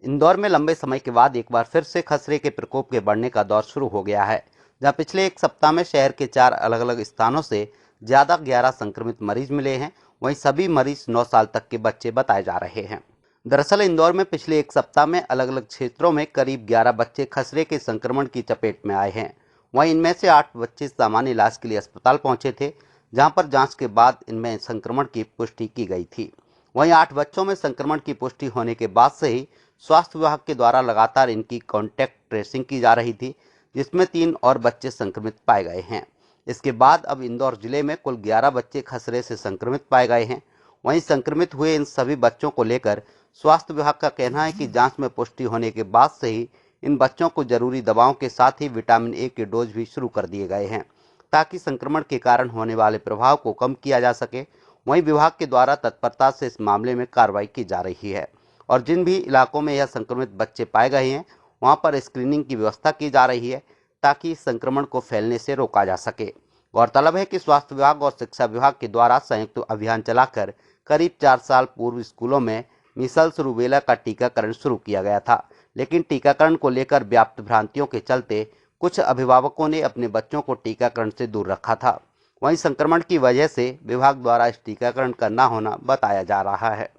इंदौर में लंबे समय के बाद एक बार फिर से खसरे के प्रकोप के बढ़ने का दौर शुरू हो गया है, जहां पिछले एक सप्ताह में शहर के 4 अलग-अलग स्थानों से ज्यादा 11 संक्रमित मरीज मिले हैं। वहीं सभी मरीज 9 साल तक के बच्चे बताए जा रहे हैं। दरअसल इंदौर में पिछले एक सप्ताह में अलग-अलग क्षेत्रों में करीब 11 बच्चे खसरे के संक्रमण की चपेट में आए हैं। वहीं इनमें से 8 बच्चे सामान्य इलाज के लिए अस्पताल पहुंचे थे, जहां पर जांच के बाद इनमें संक्रमण की पुष्टि की गई थी। वहीं 8 बच्चों में संक्रमण की पुष्टि होने के बाद से ही स्वास्थ्य विभाग के द्वारा लगातार इनकी कॉन्टैक्ट ट्रेसिंग की जा रही थी, जिसमें 3 और बच्चे संक्रमित पाए गए हैं। इसके बाद अब इंदौर जिले में कुल 11 बच्चे खसरे से संक्रमित पाए गए हैं। वहीं संक्रमित हुए इन सभी बच्चों को लेकर स्वास्थ्य विभाग का कहना है कि जांच में पुष्टि होने के बाद से ही इन बच्चों को जरूरी दवाओं के साथ ही विटामिन ए के डोज भी शुरू कर दिए गए हैं, ताकि संक्रमण के कारण होने वाले प्रभाव को कम किया जा सके। वहीं विभाग के द्वारा तत्परता से इस मामले में कार्रवाई की जा रही है और जिन भी इलाकों में यह संक्रमित बच्चे पाए गए हैं, वहां पर स्क्रीनिंग की व्यवस्था की जा रही है, ताकि इस संक्रमण को फैलने से रोका जा सके। गौरतलब है कि स्वास्थ्य विभाग और शिक्षा विभाग के द्वारा संयुक्त अभियान चलाकर करीब 4 साल पूर्व स्कूलों में मीसल्स रूबेला का टीकाकरण शुरू किया गया था, लेकिन टीकाकरण को लेकर व्याप्त भ्रांतियों के चलते कुछ अभिभावकों ने अपने बच्चों को टीकाकरण से दूर रखा था। वहीं संक्रमण की वजह से विभाग द्वारा इस टीकाकरण का न होना बताया जा रहा है।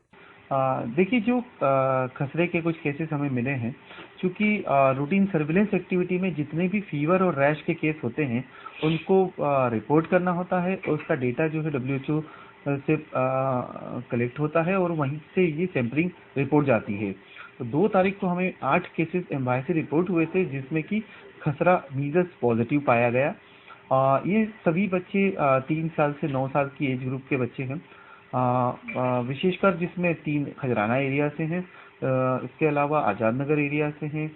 देखिए, जो खसरे के कुछ केसेस हमें मिले हैं, क्योंकि रूटीन सर्विलेंस एक्टिविटी में जितने भी फीवर और रैश के केस होते हैं उनको रिपोर्ट करना होता है और उसका डेटा जो है डब्ल्यूएचओ से कलेक्ट होता है और वहीं से ये सैंपलिंग रिपोर्ट जाती है। तो 2 तारीख को हमें 8 केसेस एमवाई से रिपोर्ट हुए थे, जिसमें कि खसरा मीजल्स पॉजिटिव पाया गया। ये सभी बच्चे 3 साल से 9 साल की एज ग्रुप के बच्चे हैं, विशेषकर जिसमें 3 खजराना एरिया से हैं, इसके अलावा आज़ाद नगर एरिया से हैं,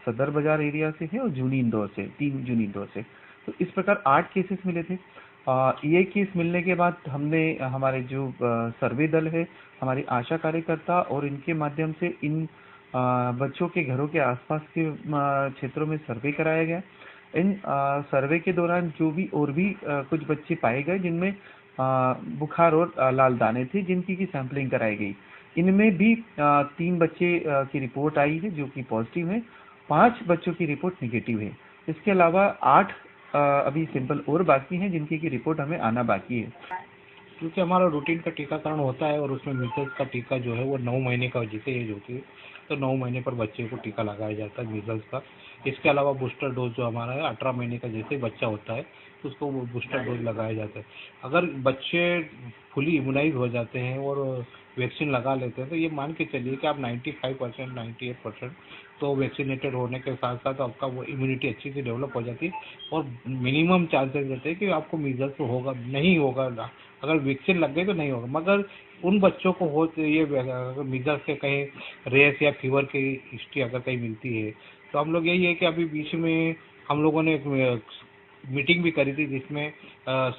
सदर बाजार एरिया से हैं और जूनी इंदौर से, 3 जूनी इंदौर से। तो इस प्रकार 8 केसेस मिले थे। ये केस मिलने के बाद हमने हमारे जो सर्वे दल है, हमारी आशा कार्यकर्ता और इनके माध्यम से इन बच्चों के घरों के आसपास के क्षेत्रों में सर्वे कराया गया। इन सर्वे के दौरान जो भी और भी कुछ बच्चे पाए गए जिनमें बुखार और लाल दाने थे, जिनकी की सैंपलिंग कराई गई। इनमें भी 3 बच्चे की रिपोर्ट आई है जो कि पॉजिटिव है, 5 बच्चों की रिपोर्ट निगेटिव है। इसके अलावा 8 अभी सैंपल और बाकी हैं जिनकी की रिपोर्ट हमें आना बाकी है। क्योंकि हमारा रूटीन का टीकाकरण होता है और उसमें मीजल्स का टीका जो है वो 9 महीने का जिसे एज होती है, तो 9 महीने पर बच्चे को टीका लगाया जाता है मीजल्स का। इसके अलावा बूस्टर डोज जो हमारा है 18 महीने का जैसे बच्चा होता है तो उसको वो बूस्टर डोज लगाया जाता है। अगर बच्चे फुली इम्यूनाइज हो जाते हैं और वैक्सीन लगा लेते हैं तो ये मान के चलिए कि आप 95% 98% तो वैक्सीनेटेड होने के साथ साथ आपका वो इम्यूनिटी अच्छी से डेवलप हो जाती है और मिनिमम चांसेस रहते हैं कि आपको मीजल्स होगा नहीं होगा। अगर वैक्सीन लग गई तो नहीं होगा, मगर उन बच्चों को हो तो ये मीजल्स के कहीं रेस या फीवर की हिस्ट्री अगर कहीं मिलती है तो हम लोग यही है कि अभी बीच में हम लोगों ने एक मीटिंग भी करी थी जिसमें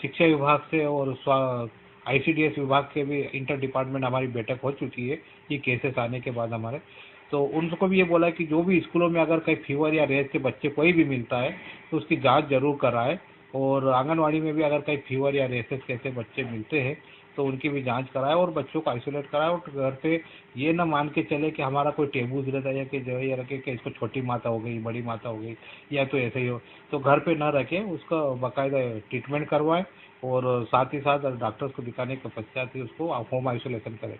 शिक्षा विभाग से और आईसीडीएस विभाग के भी इंटर डिपार्टमेंट हमारी बैठक हो चुकी है ये केसेस आने के बाद हमारे। तो उनको भी ये बोला कि जो भी स्कूलों में अगर कहीं फीवर या रेस के बच्चे कोई भी मिलता है तो उसकी जांच जरूर कराए और आंगनवाड़ी में भी अगर कहीं फीवर या रेसेस कैसे बच्चे मिलते हैं तो उनकी भी जांच कराए और बच्चों को आइसोलेट कराए और घर पे ये ना मान के चले कि हमारा कोई टेबूज रहता है कि जो है ये रखे कि इसको छोटी माता हो गई बड़ी माता हो गई या तो ऐसे ही हो, तो घर पे ना रखे, उसका बाकायदा ट्रीटमेंट करवाए और साथ ही साथ डॉक्टर्स को दिखाने के पश्चात ही उसको होम आइसोलेशन करें।